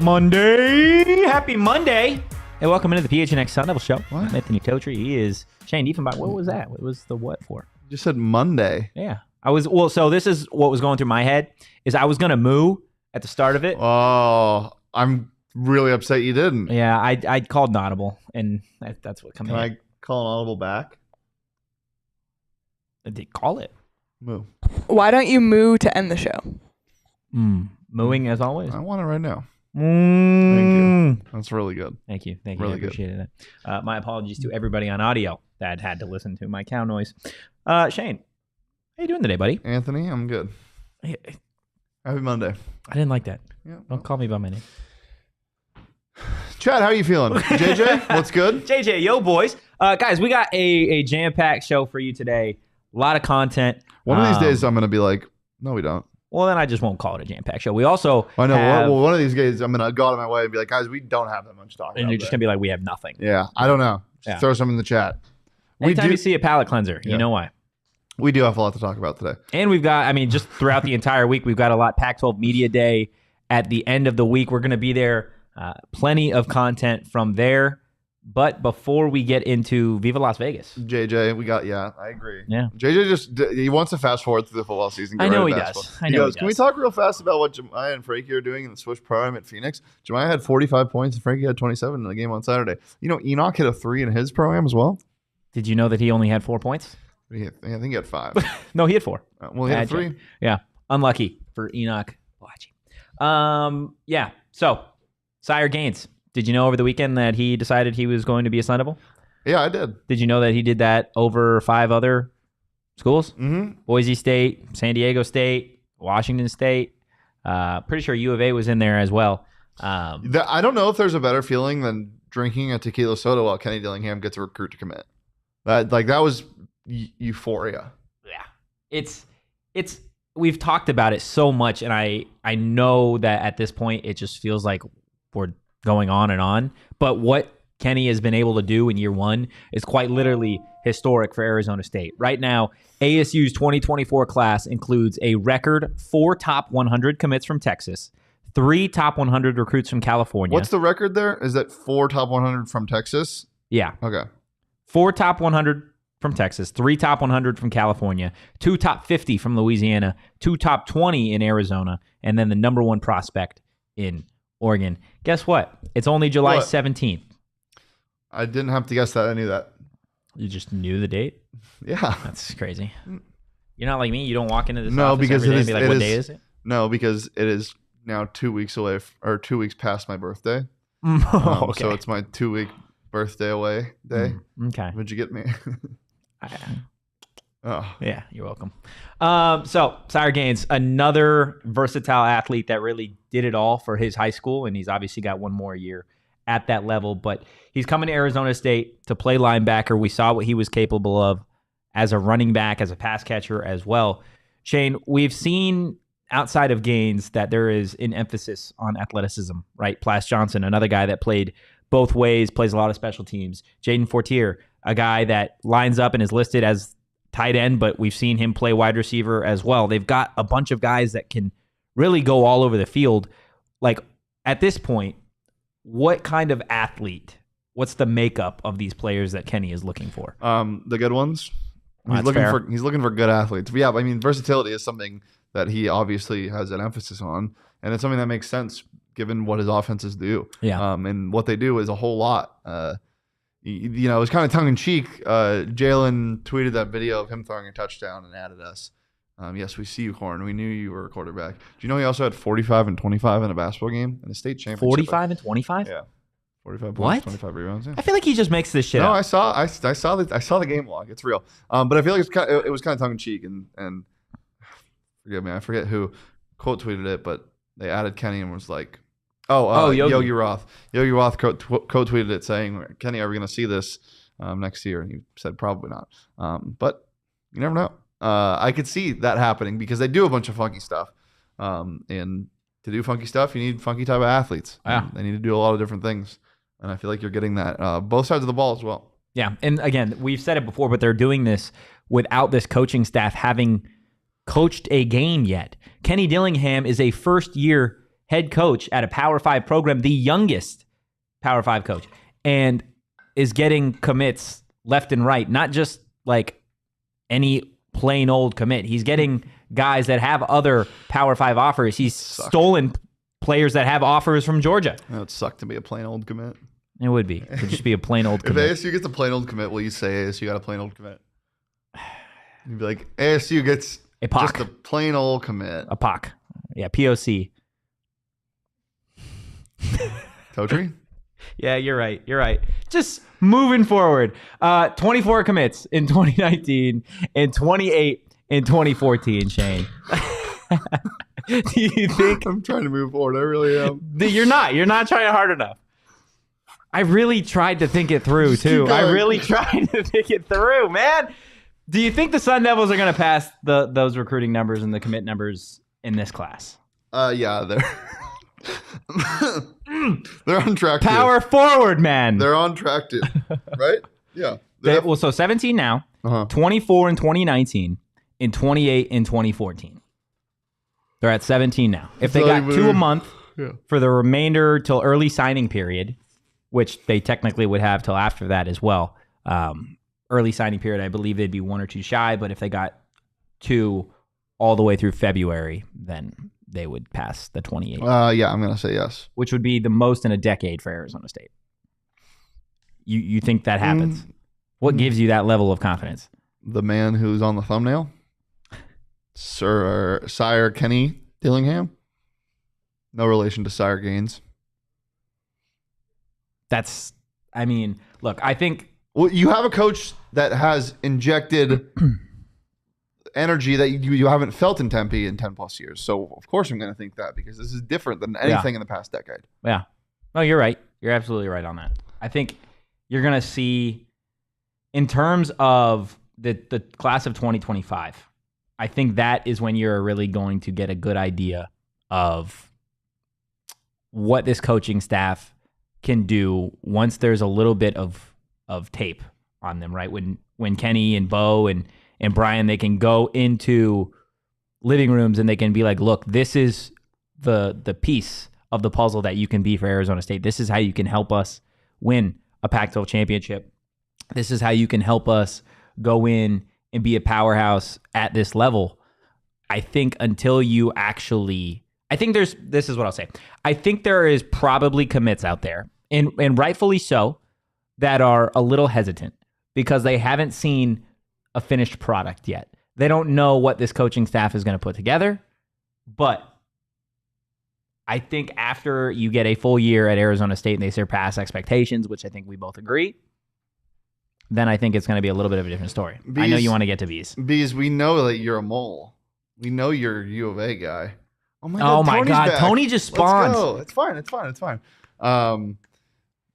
Monday. Happy Monday. Hey, welcome into the PHNX Sun Devils show. What? I'm Anthony Totri. He is Shane Diefenbach. What was that? What was the what for? You just said Monday. Yeah. So this is what was going through my head is I was going to moo at the start of it. Oh, I'm really upset you didn't. Yeah, I called an audible, and that's what comes in. Can I call an audible back? Did call it. Moo. Why don't you moo to end the show? Mooing as always. I want it right now. Thank you. That's really good. Thank you. Really I appreciate it. My apologies to everybody on audio that had to listen to my cow noise. Shane, how you doing today, buddy? Anthony, I'm good. Hey, Happy Monday. I didn't like that. Yeah. Don't call me by my name. Chad, how are you feeling? JJ, what's good? JJ, yo, boys. Guys, we got a jam-packed show for you today. A lot of content. One of these days, I'm going to be like, no, we don't. Well, then I just won't call it a jam-packed show. We also I know. have, Well, one of these days, I'm going to go out of my way and be like, guys, we don't have that much to talk about. and you're just going to be like, we have nothing. Yeah, I don't know. Just throw some in the chat. Anytime you see a palate cleanser, you know why. We do have a lot to talk about today. And we've got, just throughout the entire week, we've got a lot. Pac-12 Media Day at the end of the week. We're going to be there. Plenty of content from there. But before we get into Viva Las Vegas. JJ, I agree. Yeah. JJ he wants to fast forward through the football season. I know he does. He goes, can we talk real fast about what Jemiah and Frankie are doing in the Swish Prime at Phoenix? Jemiah had 45 points and Frankie had 27 in the game on Saturday. You know, Enoch hit a 3 in his program as well. Did you know that he only had 4 points? I think he had 5. No, he had 4. Well, he had 3. Yeah. Unlucky for Enoch. Yeah. So, Sire Gaines. Did you know over the weekend that he decided he was going to be a Sun Devil? Yeah, I did. Did you know that he did that over 5 other schools? Mm-hmm. Boise State, San Diego State, Washington State. Pretty sure U of A was in there as well. I don't know if there's a better feeling than drinking a tequila soda while Kenny Dillingham gets a recruit to commit. That was euphoria. Yeah, it's. We've talked about it so much, and I know that at this point it just feels like we're going on and on. But what Kenny has been able to do in year one is quite literally historic for Arizona State. Right now, ASU's 2024 class includes a record 4 top 100 commits from Texas, 3 top 100 recruits from California. What's the record there? Is that 4 top 100 from Texas? Yeah. Okay. 4 top 100 from Texas, 3 top 100 from California, 2 top 50 from Louisiana, 2 top 20 in Arizona, and then the number 1 prospect in Oregon. Guess what? It's only July 17th. I didn't have to guess that. I knew that. You just knew the date? Yeah. That's crazy. You're not like me. You don't walk into this no, office because every day it and is, be like, what day is it? No, because it is now 2 weeks away, or 2 weeks past my birthday. Okay. So it's my 2-week birthday away day. Okay. What'd you get me? Oh. Yeah, you're welcome. So, Sire Gaines, another versatile athlete that really did it all for his high school, and he's obviously got one more year at that level, but he's coming to Arizona State to play linebacker. We saw what he was capable of as a running back, as a pass catcher as well. Shane, we've seen outside of Gaines that there is an emphasis on athleticism, right? Plas Johnson, another guy that played both ways, plays a lot of special teams. Jaden Fortier, a guy that lines up and is listed as tight end, but we've seen him play wide receiver as well. They've got a bunch of guys that can really go all over the field. Like, at this point, what kind of athlete, what's the makeup of these players that Kenny is looking for? The good ones. He's looking for good athletes. But yeah, versatility is something that he obviously has an emphasis on, and it's something that makes sense given what his offenses do. Yeah. And what they do is a whole lot. It was kind of tongue-in-cheek. Jalin tweeted that video of him throwing a touchdown and added us. Yes, we see you, Horn. We knew you were a quarterback. Do you know he also had 45 and 25 in a basketball game in a state championship? 45 and 25? Yeah. 45 what? points, 25 rebounds. Yeah. I feel like he just makes this shit up. No, I saw the game log. It's real. But I feel like it was kind of tongue-in-cheek. And forgive me, I forget who quote tweeted it, but they added Kenny and was like, Yogi Roth. Yogi Roth quote tweeted it saying, Kenny, are we going to see this next year? And he said, probably not. But you never know. I could see that happening because they do a bunch of funky stuff. And to do funky stuff, you need funky type of athletes. Yeah. They need to do a lot of different things. And I feel like you're getting that both sides of the ball as well. Yeah. And again, we've said it before, but they're doing this without this coaching staff having coached a game yet. Kenny Dillingham is a first-year head coach at a Power 5 program, the youngest Power 5 coach, and is getting commits left and right, not just like any plain old commit. He's getting guys that have other Power 5 offers. He's stolen players that have offers from Georgia. That would suck to be a plain old commit. It would be. It would just be a plain old commit. If ASU gets a plain old commit, will you say ASU got a plain old commit? You'd be like, ASU gets a POC. Just a plain old commit. A POC. Yeah, POC. Totri? Yeah, you're right. You're right. Just moving forward. 24 commits in 2019 and 28 in 2014, Shane. Do you think... I'm trying to move forward. I really am. You're not. You're not trying hard enough. I really tried to think it through, too. I really tried to think it through, man. Do you think the Sun Devils are going to pass those recruiting numbers and the commit numbers in this class? Yeah, they're on track. Power forward, man. They're on track to, right? Yeah. So 17 now, 24 in 2019, and 28 in 2014. They're at 17 now. If they got 2 a month for the remainder till early signing period, which they technically would have till after that as well. Early signing period, I believe they'd be 1 or 2 shy, but if they got 2 all the way through February, then they would pass the 28. Yeah, I'm going to say yes. Which would be the most in a decade for Arizona State. You think that happens? What gives you that level of confidence? The man who's on the thumbnail? Sire Kenny Dillingham? No relation to Sire Gaines. Look, I think... Well, you have a coach that has injected energy that you haven't felt in Tempe in 10 plus years. So, of course, I'm going to think that because this is different than anything in the past decade. Yeah. No, you're right. You're absolutely right on that. I think you're going to see, in terms of the class of 2025, I think that is when you're really going to get a good idea of what this coaching staff can do once there's a little bit of tape on them, right? When Kenny and Bo and Brian, they can go into living rooms and they can be like, look, this is the piece of the puzzle that you can be for Arizona State. This is how you can help us win a Pac-12 championship. This is how you can help us go in and be a powerhouse at this level. I think until you actually... this is what I'll say. I think there is probably commits out there, and rightfully so, that are a little hesitant because they haven't seen a finished product yet. They don't know what this coaching staff is going to put together. But I think after you get a full year at Arizona State and they surpass expectations, which I think we both agree, then I think it's going to be a little bit of a different story. I know you want to get to Bees. Bees, we know that you're a mole. We know you're a U of A guy. Oh my God. Back. Tony just spawned. Let's go. It's fine.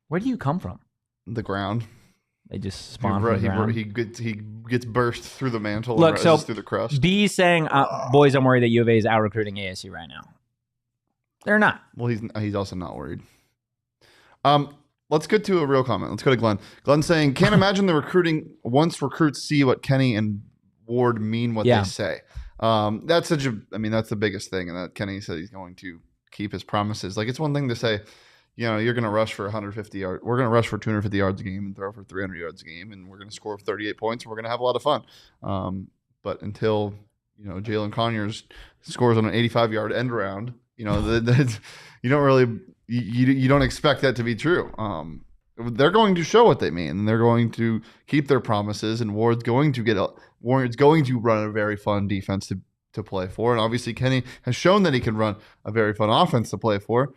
Where do you come from? The ground. They just spawn from the ground. He gets burst through the mantle. Look, and so through the crust. B's saying, boys, I'm worried that U of A is out recruiting ASU right now. They're not. Well, he's also not worried. Let's get to a real comment. Let's go to Glenn. Glenn saying, can't imagine the recruiting once recruits see what Kenny and Ward mean what they say. That's the biggest thing, and that Kenny said he's going to keep his promises. Like, it's one thing to say, you're going to rush for 150 yards. We're going to rush for 250 yards a game and throw for 300 yards a game, and we're going to score 38 points, and we're going to have a lot of fun. But until, Jalin Conyers scores on an 85-yard end round, you don't really you don't expect that to be true. They're going to show what they mean, and they're going to keep their promises, and Ward's going to run a very fun defense to play for. And obviously Kenny has shown that he can run a very fun offense to play for.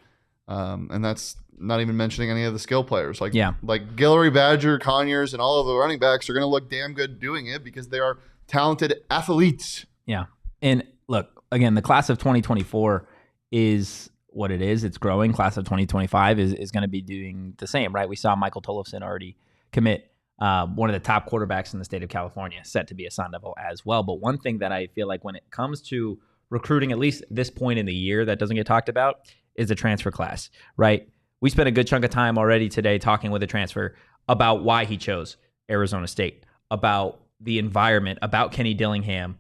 And that's not even mentioning any of the skill players. Like Guillory, Badger, Conyers, and all of the running backs are going to look damn good doing it because they are talented athletes. Yeah. And look, again, the class of 2024 is what it is. It's growing. Class of 2025 is going to be doing the same, right? We saw Michael Tollefson already commit, one of the top quarterbacks in the state of California, set to be a Sun Devil as well. But one thing that I feel like when it comes to recruiting, at least this point in the year, that doesn't get talked about is the transfer class, right? We spent a good chunk of time already today talking with a transfer about why he chose Arizona State, about the environment, about Kenny Dillingham,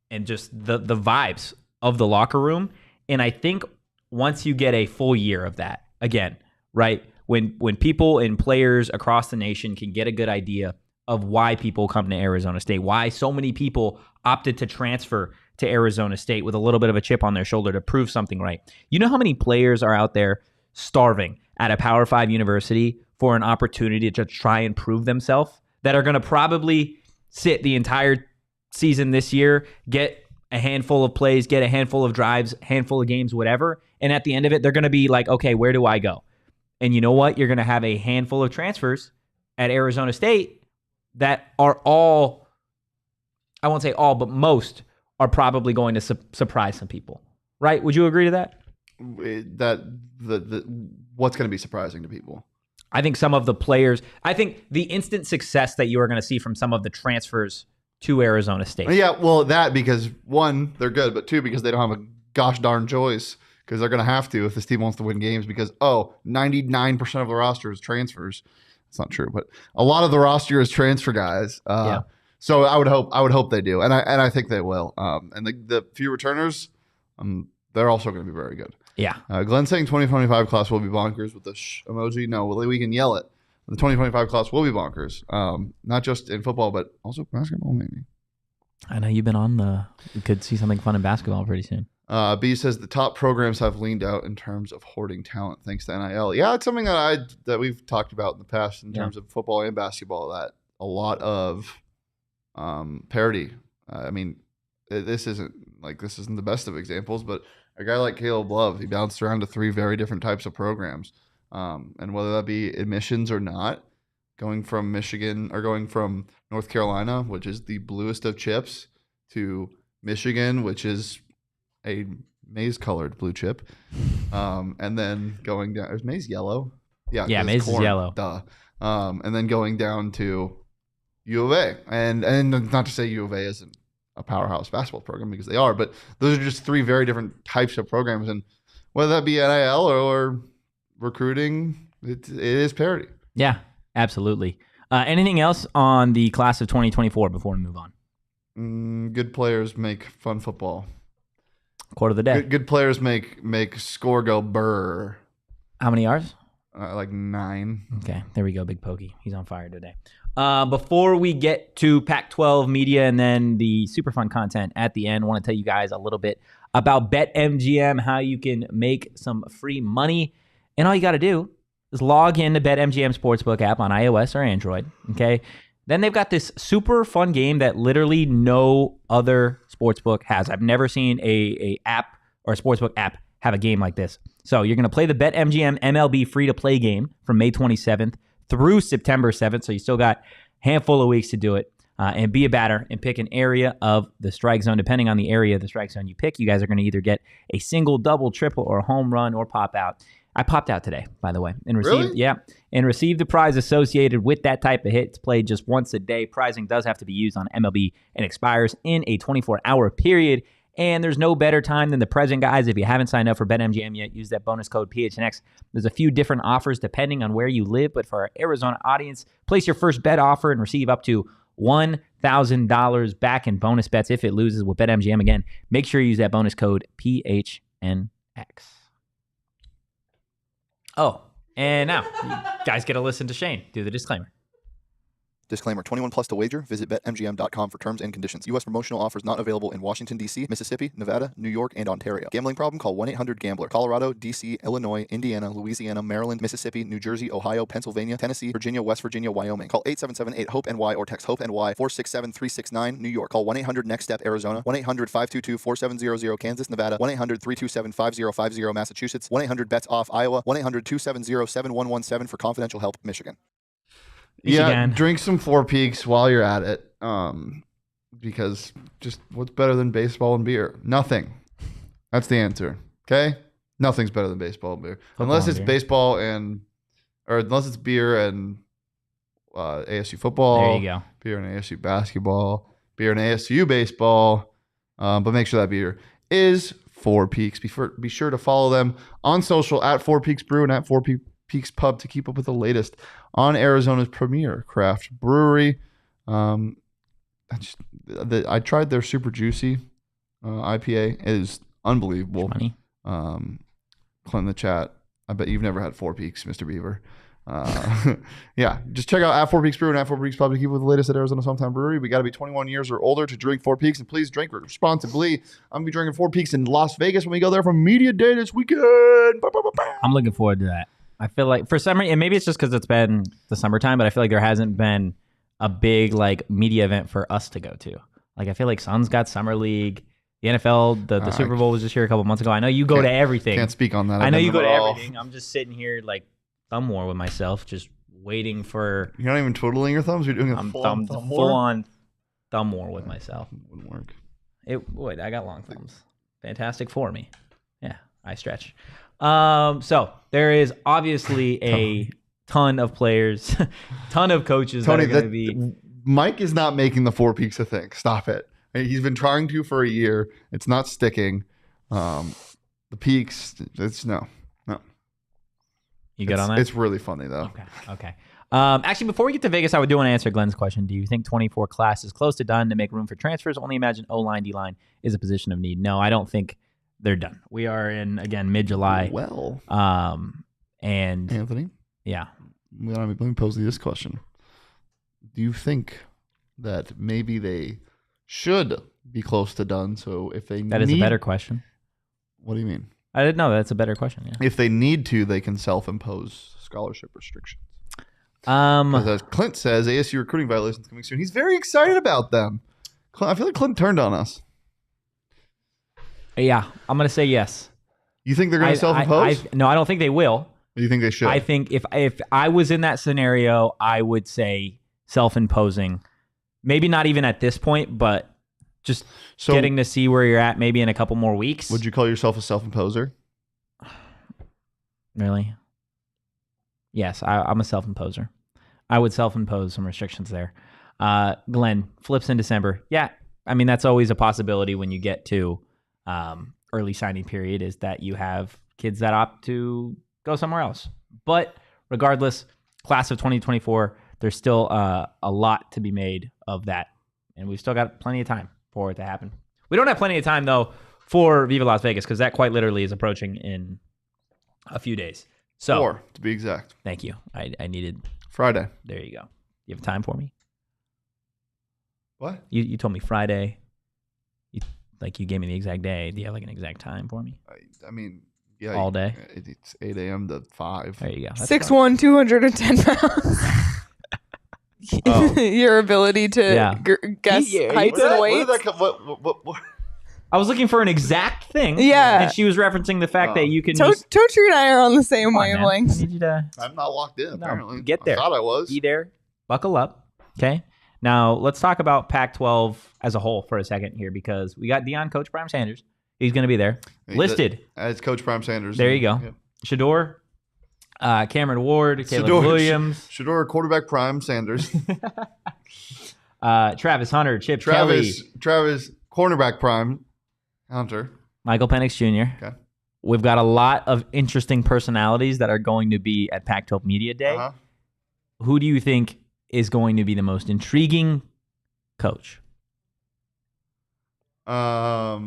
and just the vibes of the locker room. And I think once you get a full year of that, again, right? When people and players across the nation can get a good idea of why people come to Arizona State, why so many people opted to transfer to Arizona State with a little bit of a chip on their shoulder to prove something right. You know how many players are out there starving at a Power 5 university for an opportunity to try and prove themselves, that are going to probably sit the entire season this year, get a handful of plays, get a handful of drives, handful of games, whatever. And at the end of it, they're going to be like, okay, where do I go? And you know what? You're going to have a handful of transfers at Arizona State that are all, I won't say all, but most are probably going to surprise some people. Right? Would you agree to that? What's going to be surprising to people? I think some of the players, I think the instant success that you are going to see from some of the transfers to Arizona State. Yeah, well, that because one, they're good, but two, because they don't have a gosh darn choice, because they're going to have to if this team wants to win games, because 99% of the roster is transfers. It's not true, but a lot of the roster is transfer guys. Yeah. So I would hope they do, and I think they will. And the few returners, they're also going to be very good. Yeah. Glenn's saying 2025 class will be bonkers with the emoji. No, we can yell it. The 2025 class will be bonkers. Not just in football, but also basketball, maybe. I know you've been you could see something fun in basketball pretty soon. B says the top programs have leaned out in terms of hoarding talent thanks to NIL. Yeah, it's something that we've talked about in the past in terms of football and basketball, that a lot of parity. I mean, this isn't the best of examples, but a guy like Caleb Love, he bounced around to 3 very different types of programs. And whether that be admissions or not, going from Michigan or going from North Carolina, which is the bluest of chips, to Michigan, which is a maize-colored blue chip, and then going down. Is maize yellow? Yeah, maize is yellow. Duh. And then going down to U of A, and not to say U of A isn't a powerhouse basketball program, because they are, but those are just 3 very different types of programs, and whether that be NIL or recruiting, it is parity. Yeah, absolutely. Anything else on the class of 2024 before we move on? Good players make fun football. Quote of the day. Good players make score go burr. How many R's? Like 9. Okay, there we go, Big Pokey. He's on fire today. Before we get to Pac-12 media and then the super fun content at the end, I want to tell you guys a little bit about BetMGM, how you can make some free money. And all you got to do is log in to BetMGM Sportsbook app on iOS or Android, okay? Then they've got this super fun game that literally no other sportsbook has. I've never seen a app or a sportsbook app have a game like this. So you're going to play the BetMGM MLB free-to-play game from May 27th through September 7th. So you still got a handful of weeks to do it. And be a batter and pick an area of the strike zone. Depending on the area of the strike zone you pick, you guys are going to either get a single, double, triple, or home run or pop out. I popped out today, by the way, and received the prize associated with that type of hit. It's played just once a day. Prizing does have to be used on MLB and expires in a 24-hour period. And there's no better time than the present, guys. If you haven't signed up for BetMGM yet, use that bonus code PHNX. There's a few different offers depending on where you live, but for our Arizona audience, place your first bet offer and receive up to $1,000 back in bonus bets if it loses with BetMGM. Again, make sure you use that bonus code PHNX. Oh, and now you guys get to listen to Shane do the disclaimer. Disclaimer, 21 plus to wager. Visit BetMGM.com for terms and conditions. U.S. promotional offers not available in Washington, D.C., Mississippi, Nevada, New York, and Ontario. Gambling problem? Call 1-800-GAMBLER. Colorado, D.C., Illinois, Indiana, Louisiana, Maryland, Mississippi, New Jersey, Ohio, Pennsylvania, Tennessee, Virginia, West Virginia, Wyoming. Call 877-8-HOPE-NY or text HOPE-NY 467-369, New York. Call 1-800-NEXT-STEP, Arizona. 1-800-522-4700, Kansas, Nevada. 1-800-327-5050, Massachusetts. 1-800-BETS-OFF, Iowa. 1-800-270-7117 for confidential help, Michigan. Yeah, drink some Four Peaks while you're at it, because just what's better than baseball and beer? Nothing. That's the answer. Okay, nothing's better than baseball and beer, unless it's baseball or unless it's beer and ASU football. There you go. Beer and ASU basketball, beer and ASU baseball. But make sure that beer is Four Peaks. Be sure to follow them on social at Four Peaks Brew and at Four Peaks Pub to keep up with the latest on Arizona's premier craft brewery. I tried their super juicy IPA. It is unbelievable. Clint in the chat. I bet you've never had Four Peaks, Mr. Beaver. Yeah, just check out at Four Peaks Brew and at Four Peaks Pub to keep with the latest at Arizona's hometown brewery. We got to be 21 years or older to drink Four Peaks, and please drink responsibly. I'm gonna be drinking Four Peaks in Las Vegas when we go there for media day this weekend. I'm looking forward to that. I feel like for some reason, and maybe it's just because it's been the summertime, but I feel like there hasn't been a big like media event for us to go to. Like I feel like Suns got Summer League. The NFL, the Super Bowl was just here a couple months ago. I know you go to everything. Can't speak on that. I know you go to everything. I'm just sitting here like thumb war with myself, just waiting for. You're not even twiddling your thumbs. You're doing a full on thumb war with myself. It wouldn't work. It would. I got long thumbs. Fantastic for me. Yeah, I stretch. So there is obviously a ton of players, ton of coaches Tony, that are going to be. Mike is not making the Four Peaks a thing. Stop it. He's been trying to for a year. It's not sticking. The Peaks, it's no. You good on that? It's really funny though. Okay. Actually, before we get to Vegas, I would do want to answer Glenn's question. Do you think 24 class is close to done to make room for transfers? Only imagine O-line, D-line is a position of need. No, I don't think they're done. We are in, again, mid-July. Well. And Anthony? Yeah. Let me pose you this question. Do you think that maybe they should be close to done? So if they That is a better question. What do you mean? I didn't know. That's a better question. Yeah. If they need to, they can self-impose scholarship restrictions. Because as Clint says, ASU recruiting violations coming soon. He's very excited about them. I feel like Clint turned on us. Yeah, I'm going to say yes. You think they're going to self-impose? No, I don't think they will. Or you think they should? I think if I was in that scenario, I would say self-imposing. Maybe not even at this point, but just getting to see where you're at maybe in a couple more weeks. Would you call yourself a self-imposer? Really? Yes, I'm a self-imposer. I would self-impose some restrictions there. Glenn, flips in December. Yeah, I mean, that's always a possibility when you get to early signing period, is that you have kids that opt to go somewhere else. But regardless, class of 2024, there's still a lot to be made of that. And we've still got plenty of time for it to happen. We don't have plenty of time, though, for Viva Las Vegas, because that quite literally is approaching in a few days. So 4, to be exact. Thank you. I needed... Friday. There you go. You have time for me? What? You told me Friday. You gave me the exact day. Do you have like an exact time for me? I mean, yeah. All day? It's 8 a.m. to 5. There you go. 6'1", 210 pounds. Your ability to guess heights and weights. What? I was looking for an exact thing. Yeah. And she was referencing the fact that you can Totri and I are on the same wavelength. I need you to... I'm not locked in, apparently. Get there. I thought I was. Be there. Buckle up. Okay. Now, let's talk about Pac-12 as a whole for a second here, because we got Deion, Coach Prime Sanders. He's going to be there. Listed. As Coach Prime Sanders. There you go. Yeah. Shador, Cameron Ward, Caleb Williams. Shador, quarterback Prime Sanders. Travis Hunter, Chip Kelly. Travis, cornerback Prime Hunter. Michael Penix Jr. Okay. We've got a lot of interesting personalities that are going to be at Pac-12 Media Day. Uh-huh. Who do you think is going to be the most intriguing coach? I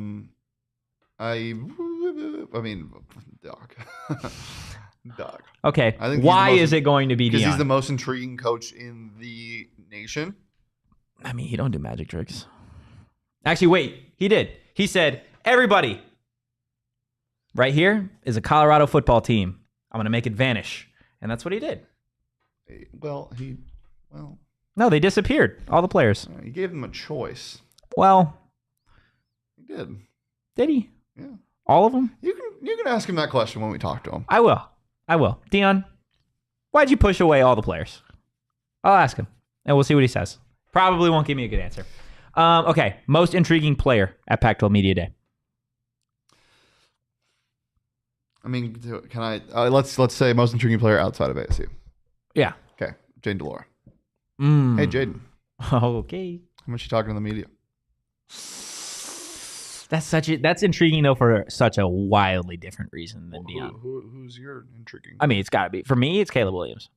mean, Doc. Doc. Okay. Why is it going to be Deion? Because he's the most intriguing coach in the nation. I mean, he don't do magic tricks. Actually, wait. He did. He said, everybody, right here is a Colorado football team. I'm going to make it vanish. And that's what he did. Well, no, they disappeared. All the players. He gave them a choice. Well, he did. Did he? Yeah. All of them? You can ask him that question when we talk to him. I will. Deion, why'd you push away all the players? I'll ask him, and we'll see what he says. Probably won't give me a good answer. Okay, most intriguing player at Pac-12 Media Day. I mean, can I? Let's say most intriguing player outside of ASU. Yeah. Okay, Jaden Delora. Hey, Jaden. Okay. How much you talking to the media? That's intriguing though for such a wildly different reason than Deion. Who's your intriguing? I mean, it's got to be, for me, it's Caleb Williams.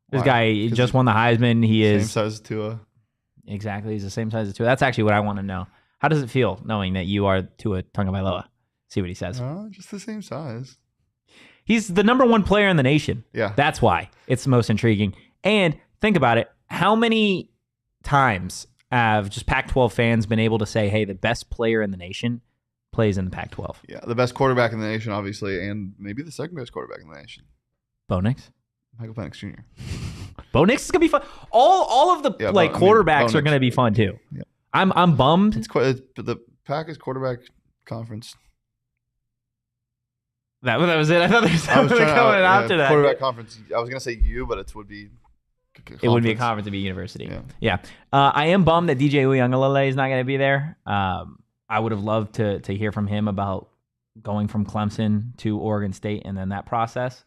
This guy just won the Heisman. He is same size as Tua. Exactly, he's the same size as Tua. That's actually what I want to know. How does it feel knowing that you are Tua Tagovailoa? See what he says. Just the same size. He's the number 1 player in the nation. Yeah. That's why it's the most intriguing. And think about it. How many times have just Pac-12 fans been able to say, hey, the best player in the nation plays in the Pac-12? Yeah, the best quarterback in the nation, obviously, and maybe the second best quarterback in the nation. Bo Nix? Michael Penix Jr. Bo Nix is going to be fun. All of the quarterbacks are going to be fun, too. Yeah. I'm bummed. The Pac is quarterback conference. That was it. I thought there was something coming after that. Quarterback conference. I was going to say but it would be It wouldn't be a conference, it'd be a university. Yeah. I am bummed that DJ Uiagalelei is not going to be there. I would have loved to hear from him about going from Clemson to Oregon State and then that process.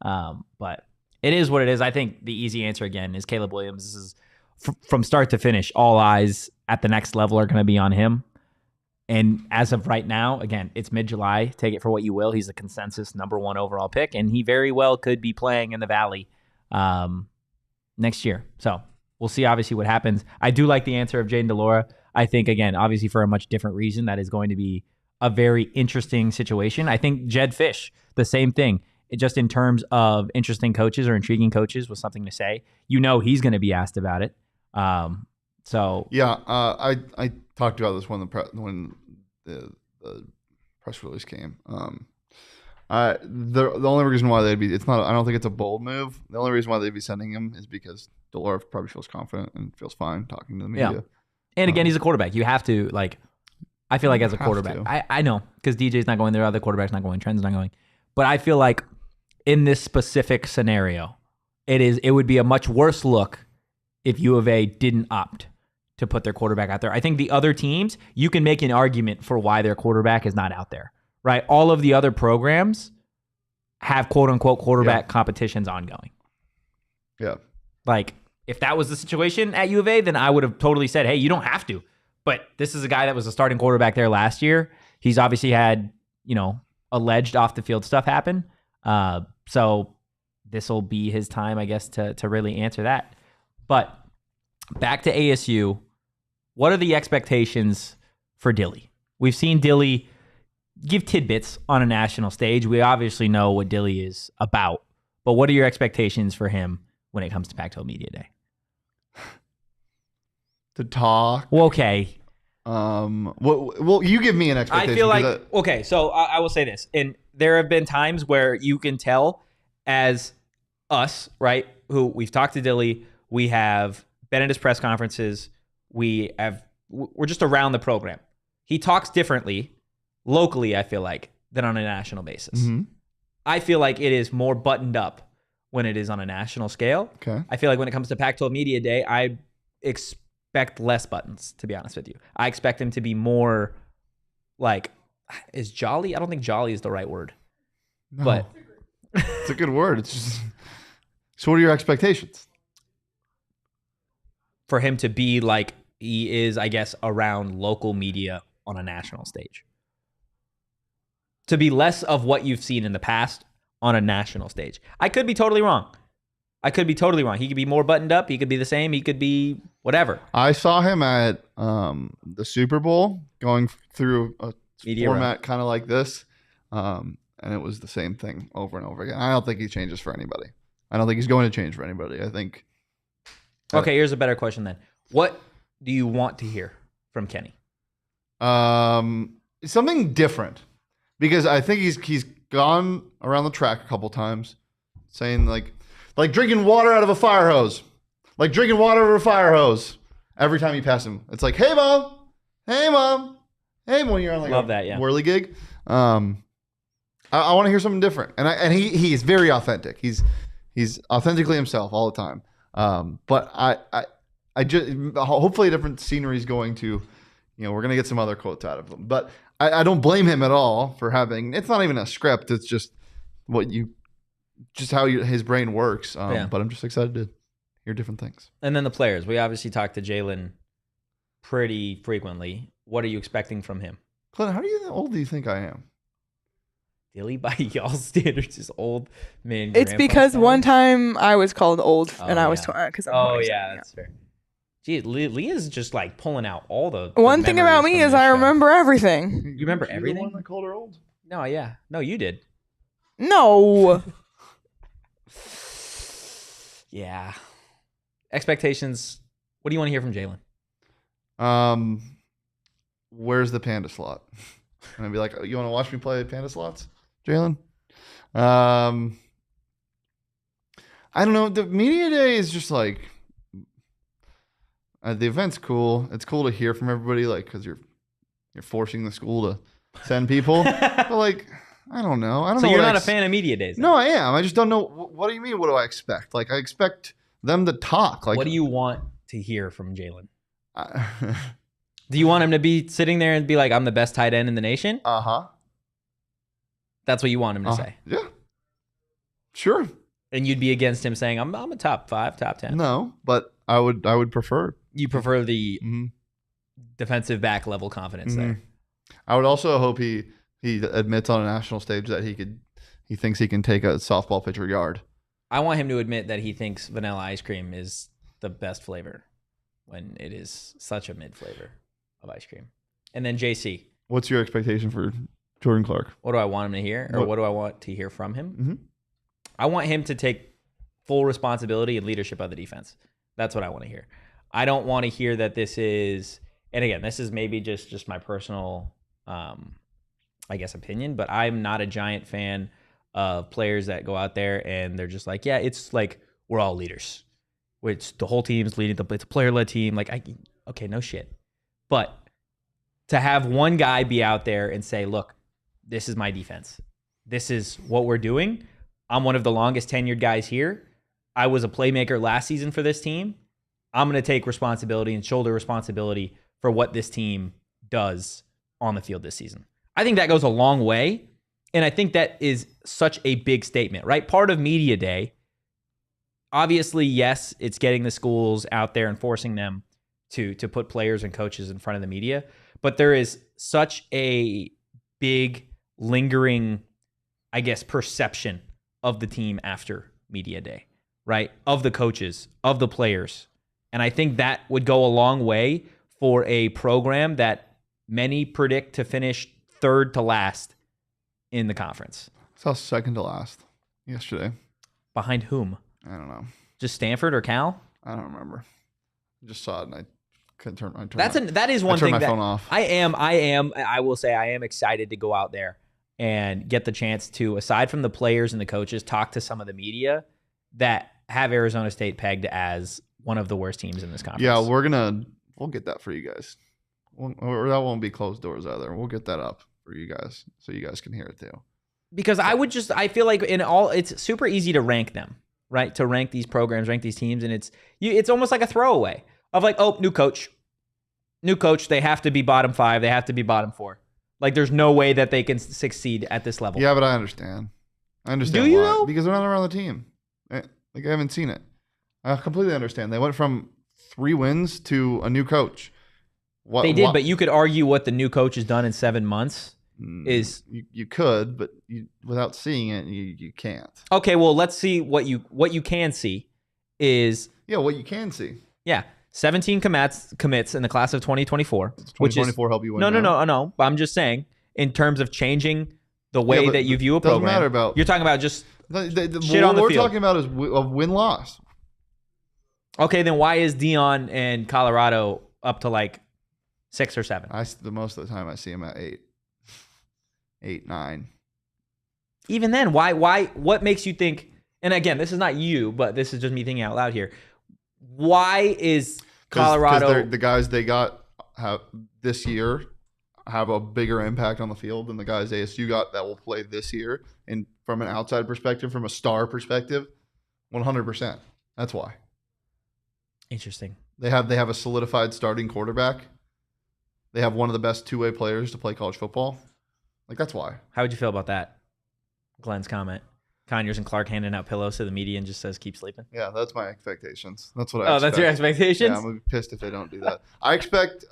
But it is what it is. I think the easy answer, again, is Caleb Williams. This is from start to finish, all eyes at the next level are going to be on him. And as of right now, again, it's mid-July. Take it for what you will. He's the consensus number 1 overall pick, and he very well could be playing in the Valley next year. So we'll see, obviously, what happens. I do like the answer of Jaden DeLora. I think, again, obviously for a much different reason, that is going to be a very interesting situation. I think Jed Fish, the same thing. Just in terms of interesting coaches or intriguing coaches with something to say. He's going to be asked about it. I talked about this when the press release came. The only reason why I don't think it's a bold move. The only reason why they'd be sending him is because DeLora probably feels confident and feels fine talking to the media. Yeah. And again, he's a quarterback. You have to, I feel like as a quarterback, I know, because DJ's not going there, other quarterbacks not going, Trent's not going. But I feel like in this specific scenario, it would be a much worse look if U of A didn't opt to put their quarterback out there. I think the other teams, you can make an argument for why their quarterback is not out there, right? All of the other programs have quote-unquote quarterback competitions ongoing. Yeah. If that was the situation at U of A, then I would have totally said, hey, you don't have to. But this is a guy that was a starting quarterback there last year. He's obviously had, alleged off-the-field stuff happen. So this will be his time, I guess, to really answer that. But back to ASU, what are the expectations for Dilly? We've seen Dilly give tidbits on a national stage. We obviously know what Dilly is about. But what are your expectations for him when it comes to Pac-12 Media Day? To talk. Well, okay. Well, you give me an expectation. I feel like, okay, so I will say this. And there have been times where you can tell as us, right, who we've talked to Dilly, we have been at his press conferences, we're just around the program. He talks differently locally, I feel like, than on a national basis. Mm-hmm. I feel like it is more buttoned up when it is on a national scale. Okay. I feel like when it comes to Pac-12 Media Day, I expect less buttons, to be honest with you. I expect him to be more is jolly? I don't think jolly is the right word. No. But it's a good word. It's just, so what are your expectations? For him to be like he is, I guess, around local media on a national stage. To be less of what you've seen in the past on a national stage. I could be totally wrong. He could be more buttoned up. He could be the same. He could be whatever. I saw him at the Super Bowl going through a media format kind of like this. And it was the same thing over and over again. I don't think he changes for anybody. I don't think he's going to change for anybody. I think. Okay, here's a better question then. What do you want to hear from Kenny? Something different. Because I think he's gone around the track a couple times saying like drinking water out of a fire hose. Like drinking water out of a fire hose. Every time you pass him. It's like, hey mom. Hey mom. Hey, when you're on like a whirly gig. I want to hear something different. And he is very authentic. He's authentically himself all the time. But I just hopefully a different scenery is going to, we're going to get some other quotes out of him. But I don't blame him at all for having, it's not even a script. It's just how his brain works. But I'm just excited to hear different things. And then the players. We obviously talked to Jalin pretty frequently. What are you expecting from him? Clint, how old do you think I am? Dilly, by y'all standards, is old man. It's because one time I was called old and I was 20. That's fair. Gee, Leah's just like pulling out all the one thing about me is I remember everything. You remember everything? The one that called her old? No, yeah. No, you did. No. Yeah. Expectations. What do you want to hear from Jalin? Where's the panda slot? And I'd be like, you want to watch me play panda slots, Jalin? I don't know. The media day is just like the event's cool. It's cool to hear from everybody, like, because you're forcing the school to send people. But like, I don't know. I don't know. So you're not a fan of media days? Then? No, I am. I just don't know. What do you mean? What do I expect? Like, I expect them to talk. Like, what do you want to hear from Jalin? Do you want him to be sitting there and be like, "I'm the best tight end in the nation"? That's what you want him to say. Yeah. Sure. And you'd be against him saying, "I'm a top 5, top 10." No, but I would prefer. You prefer the defensive back level confidence there. I would also hope he admits on a national stage that he thinks he can take a softball pitcher yard. I want him to admit that he thinks vanilla ice cream is the best flavor when it is such a mid flavor of ice cream. And then JC. What's your expectation for Jordan Clark? What do I want him to hear? Or what do I want to hear from him? I want him to take full responsibility and leadership of the defense. That's what I want to hear. I don't want to hear that this is, and again, this is maybe just my personal, I guess, opinion, but I'm not a giant fan of players that go out there and they're just like, yeah, it's like we're all leaders. Which the whole team's leading. It's a player-led team. Like, okay, no shit. But to have one guy be out there and say, look, this is my defense. This is what we're doing. I'm one of the longest tenured guys here. I was a playmaker last season for this team. I'm going to take responsibility and shoulder responsibility for what this team does on the field this season. I think that goes a long way. And I think that is such a big statement, right? Part of media day, obviously, yes, it's getting the schools out there and forcing them to put players and coaches in front of the media. But there is such a big lingering, I guess, perception of the team after media day, right? Of the coaches, of the players. And I think that would go a long way for a program that many predict to finish third to last in the conference. I saw second to last yesterday. Behind whom? I don't know. Just Stanford or Cal? I don't remember. I just saw it and I couldn't turn my phone off. I will say I am excited to go out there and get the chance to, aside from the players and the coaches, talk to some of the media that have Arizona State pegged as one of the worst teams in this conference. Yeah, we'll get that for you guys. That won't be closed doors either. We'll get that up for you guys so you guys can hear it too. Because I feel like it's super easy to rank them, right? To rank these programs, rank these teams, and it's almost like a throwaway of like, oh, new coach, they have to be bottom 5, they have to be bottom 4. Like, there's no way that they can succeed at this level. Yeah, but I understand. Do you why. know? Because they're not around the team. Like, I haven't seen it. I completely understand. They went from 3 wins to a new coach. They did, but you could argue what the new coach has done in 7 months is. You could, but without seeing it, you can't. Okay, well, let's see what you can see is. Yeah, what you can see. Yeah. 17 commits in the class of 2024. Does 2024 help you win? No. I'm just saying, in terms of changing the way that you view a program. Doesn't matter about. You're talking about just shit on the field. What we're talking about is a win-loss. Okay, then why is Deion and Colorado up to like 6 or 7? The most of the time I see him at 8, 9. Even then, why? What makes you think? And again, this is not you, but this is just me thinking out loud here. Why is Colorado? The guys they got this year have a bigger impact on the field than the guys ASU got that will play this year. And from an outside perspective, from a star perspective, 100%. That's why. Interesting. They have a solidified starting quarterback. They have one of the best two-way players to play college football. Like, that's why. How would you feel about that? Glenn's comment. Conyers and Clark handing out pillows to the media and just says, keep sleeping. Yeah, that's my expectations. That's what I expect. That's your expectations? Yeah, I'm going to be pissed if they don't do that. I expect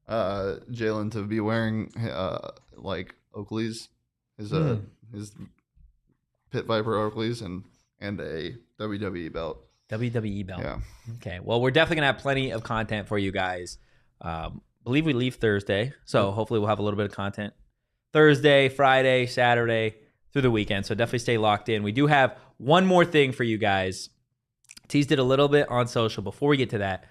Jalin to be wearing like Oakley's, his Pit Viper Oakley's and a WWE belt. WWE belt. Yeah. Okay. Well, we're definitely going to have plenty of content for you guys. Believe we leave Thursday, so hopefully we'll have a little bit of content Thursday, Friday, Saturday, through the weekend. So definitely stay locked in. We do have one more thing for you guys. Teased it a little bit on social. Before we get to that,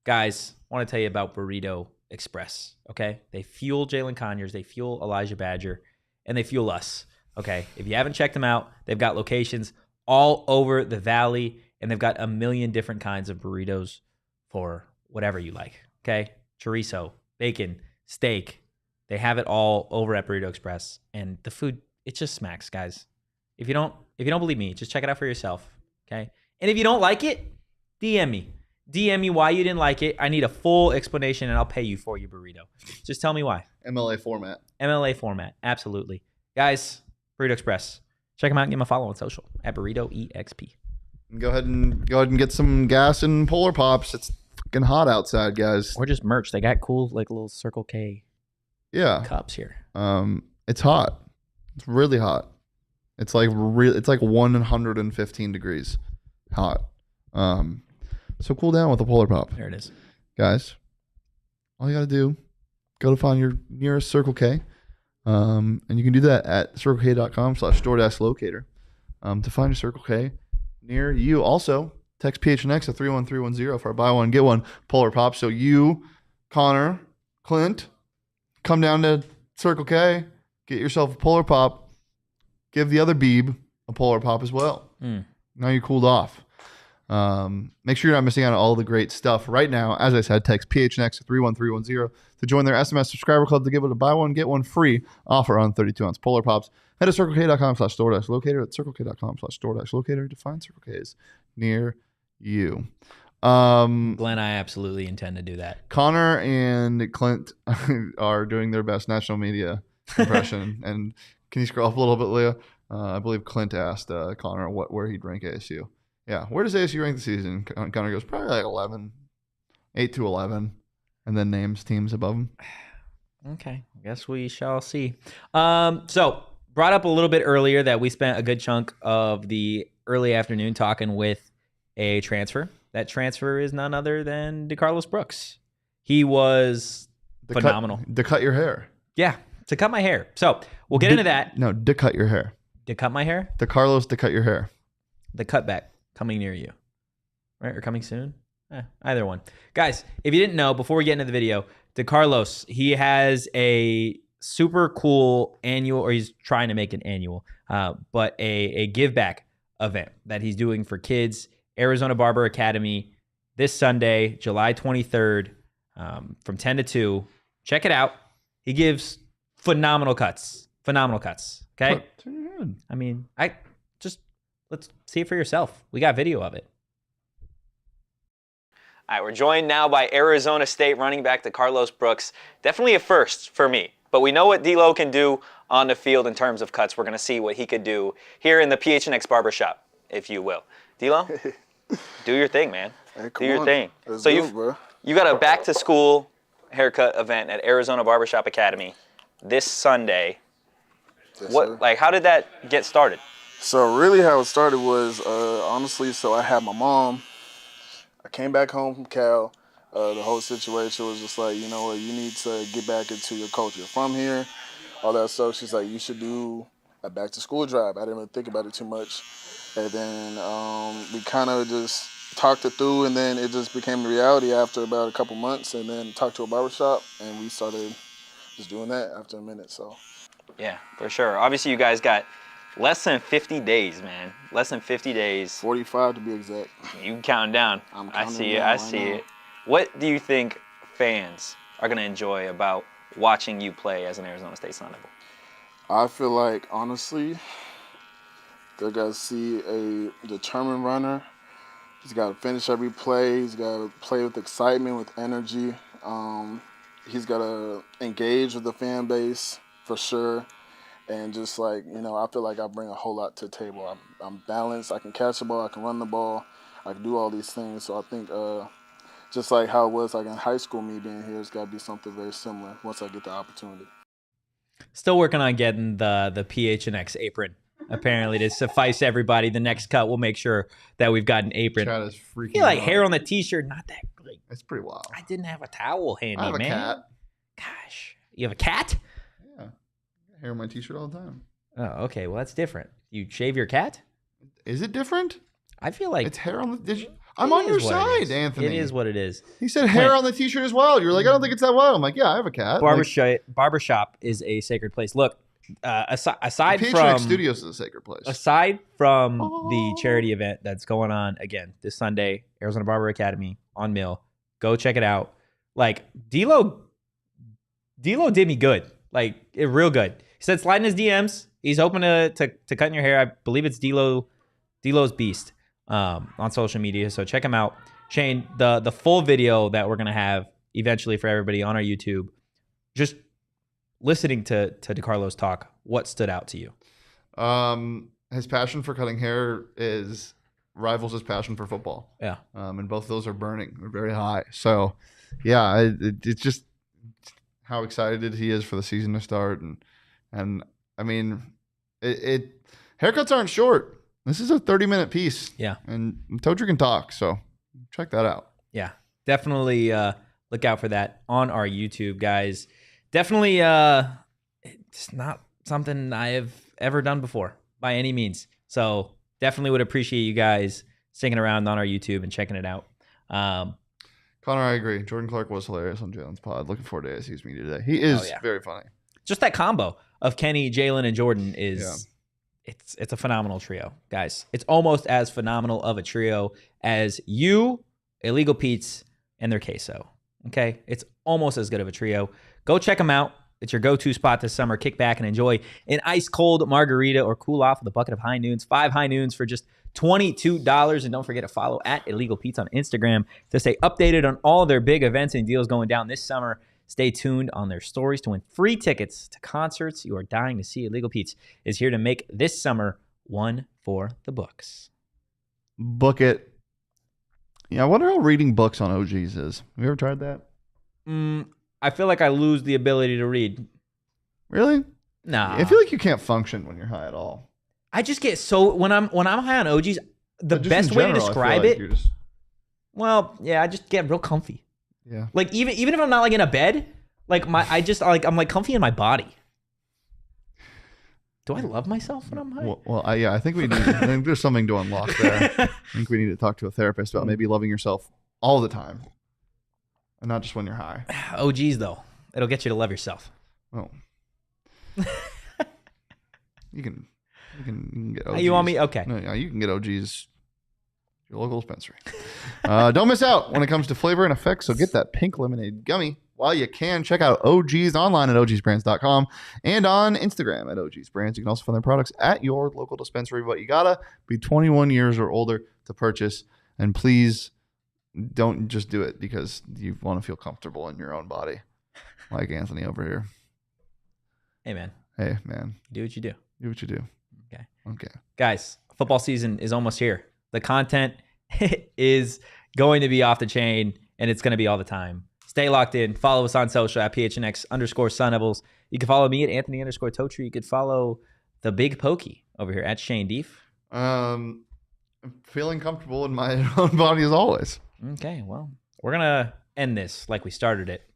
guys, I want to tell you about Burrito Express, okay? They fuel Jalin Conyers, they fuel Elijah Badger, and they fuel us, okay? If you haven't checked them out, they've got locations all over the valley, and they've got a million different kinds of burritos for whatever you like, okay? Chorizo, bacon, steak. They have it all over at Burrito Express, and the food, it just smacks, guys. If you don't believe me, just check it out for yourself, okay? And if you don't like it, DM me. DM me why you didn't like it. I need a full explanation, and I'll pay you for your burrito. Just tell me why. MLA format. MLA format, absolutely. Guys, Burrito Express. Check them out and give them a follow on social at BurritoEXP. Go ahead and get some gas and Polar Pops. It's fucking hot outside, guys. Or just merch. They got cool like little Circle K cups here. It's hot. It's really hot. It's like 115 degrees hot. So cool down with a Polar Pop. There it is. Guys, all you got to do, go to find your nearest Circle K. And you can do that at circlek.com/DoorDashLocator to find your Circle K near you. Also, text PHNX at 31310 for a buy one, get one Polar Pop. So you, Connor, Clint, come down to Circle K, get yourself a Polar Pop, give the other Beeb a Polar Pop as well. Now you're cooled off. Make sure you're not missing out on all the great stuff right now. As I said, text PHNX at 31310 to join their SMS subscriber club to give it a buy one, get one free offer on 32-ounce Polar Pops. Head to circlek.com/DoorDashLocator at circlek.com/DoorDashLocator to find Circle K's near you. Glenn, I absolutely intend to do that. Connor and Clint are doing their best national media impression. And can you scroll up a little bit, Leah? I believe Clint asked Connor where he'd rank ASU. Yeah, where does ASU rank the season? Connor goes probably like 11, 8 to 11, and then names teams above them. Okay, I guess we shall see. So brought up a little bit earlier that we spent a good chunk of the early afternoon talking with a transfer. That transfer is none other than DeCarlos Brooks. He was phenomenal. To cut your hair. Yeah, to cut my hair. So we'll get into that. No, to cut your hair. To cut my hair? DeCarlos to cut your hair. The cutback coming near you. Right? Or coming soon? Either one. Guys, if you didn't know, before we get into the video, DeCarlos, he has a super cool annual, or he's trying to make an annual, but a give back event that he's doing for kids. Arizona Barber Academy this Sunday, July 23rd, from 10 to 2. Check it out. He gives phenomenal cuts. Phenomenal cuts. Okay? Turn your head. I mean, let's see it for yourself. We got video of it. All right, we're joined now by Arizona State running back DeCarlos Brooks. Definitely a first for me, but we know what D-Lo can do on the field in terms of cuts. We're going to see what he could do here in the PHNX Barbershop, if you will. D-Lo, do your thing, man. Hey, do your thing. Let's so you got a back-to-school haircut event at Arizona Barbershop Academy this Sunday. Yes, how did that get started? So really how it started was, honestly, so I had my mom. I came back home from Cal. The whole situation was just like, you know what, you need to get back into your culture. From here, all that stuff. She's like, you should do a back-to-school drive. I didn't really think about it too much. And then we kind of just talked it through, and then it just became a reality after about a couple months, and then talked to a barbershop, and we started just doing that after a minute, so. Yeah, for sure. Obviously, you guys got less than 50 days, man. Less than 50 days. 45 to be exact. You counting down. I'm I counting see it. down I right see now. it. What do you think fans are going to enjoy about watching you play as an Arizona State Sun Devil? I feel like, honestly, they're going to see a determined runner. He's got to finish every play. He's got to play with excitement, with energy. He's got to engage with the fan base for sure. And just like, I feel like I bring a whole lot to the table. I'm balanced. I can catch the ball. I can run the ball. I can do all these things. So I think just like how it was like in high school, me being here, it's got to be something very similar once I get the opportunity. Still working on getting the PHNX apron. Apparently, to suffice everybody, the next cut we'll make sure that we've got an apron. Chat is freaking I feel like out. hair on the t-shirt, not that like. It's pretty wild. I didn't have a towel handy, I have a man. cat. Gosh, you have a cat? Yeah. Hair on my t-shirt all the time. Oh, okay. Well, that's different. You shave your cat? Is it different? I feel like it's hair on the. I'm on your side, Anthony. It is what it is. He said hair on the t-shirt as well. You're like, I don't think it's that wild. I'm like, yeah, I have a cat. Barbershop is a sacred place. Look, aside PHNX from Studios is a sacred place. Aside from the charity event that's going on again this Sunday, Arizona Barber Academy on Mill, go check it out. Like D'Lo did me good, like real good. He said slide in his DMs. He's open to cutting your hair. I believe it's D'Lo's Beast on social media. So check him out. Shane, the full video that we're gonna have eventually for everybody on our YouTube. Just listening to DeCarlos talk, what stood out to you? His passion for cutting hair rivals his passion for football. Yeah. And both of those are burning. They're very high. So, yeah, it's just how excited he is for the season to start. And I mean, haircuts aren't short. This is a 30-minute piece. Yeah. And Totri can talk, so check that out. Yeah. Definitely look out for that on our YouTube, guys. Definitely it's not something I have ever done before by any means. So definitely would appreciate you guys sticking around on our YouTube and checking it out. Connor, I agree. Jordan Clark was hilarious on Jalen's pod. Looking forward to ASU's media today. He is very funny. Just that combo of Kenny, Jalin, and Jordan is it's a phenomenal trio, guys. It's almost as phenomenal of a trio as you, Illegal Pete's, and their queso. Okay? It's almost as good of a trio. Go check them out. It's your go-to spot this summer. Kick back and enjoy an ice-cold margarita or cool off with a bucket of high noons. 5 high noons for just $22. And don't forget to follow at Illegal Pete's on Instagram to stay updated on all their big events and deals going down this summer. Stay tuned on their stories to win free tickets to concerts you are dying to see. Illegal Pete's is here to make this summer one for the books. Book it. Yeah, I wonder how reading books on OGs is. Have you ever tried that? I feel like I lose the ability to read. Really? Nah. I feel like you can't function when you're high at all. I just get so when I'm high on OGs, the best way to describe it. Well, yeah, I just get real comfy. Yeah. Like even if I'm not like in a bed, like I'm like comfy in my body. Do I love myself when I'm high? Well, I think I think there's something to unlock there. I think we need to talk to a therapist about maybe loving yourself all the time. And not just when you're high. OGs, though. It'll get you to love yourself. Oh. You can get OGs. You want me? Okay. No, yeah, you can get OGs your local dispensary. Don't miss out when it comes to flavor and effects, so get that pink lemonade gummy while you can. Check out OGs online at ogsbrands.com and on Instagram at ogsbrands. You can also find their products at your local dispensary, but you gotta be 21 years or older to purchase. And please don't just do it because you want to feel comfortable in your own body, like Anthony over here. Hey, man. Do what you do. Do what you do. Okay. Guys, football season is almost here. The content is going to be off the chain, and it's going to be all the time. Stay locked in. Follow us on social at PHNX_Sun Devils. You can follow me at Anthony_Totri. You could follow the Big Pokey over here at Shane Deef. I'm feeling comfortable in my own body as always. Okay, well, we're going to end this like we started it.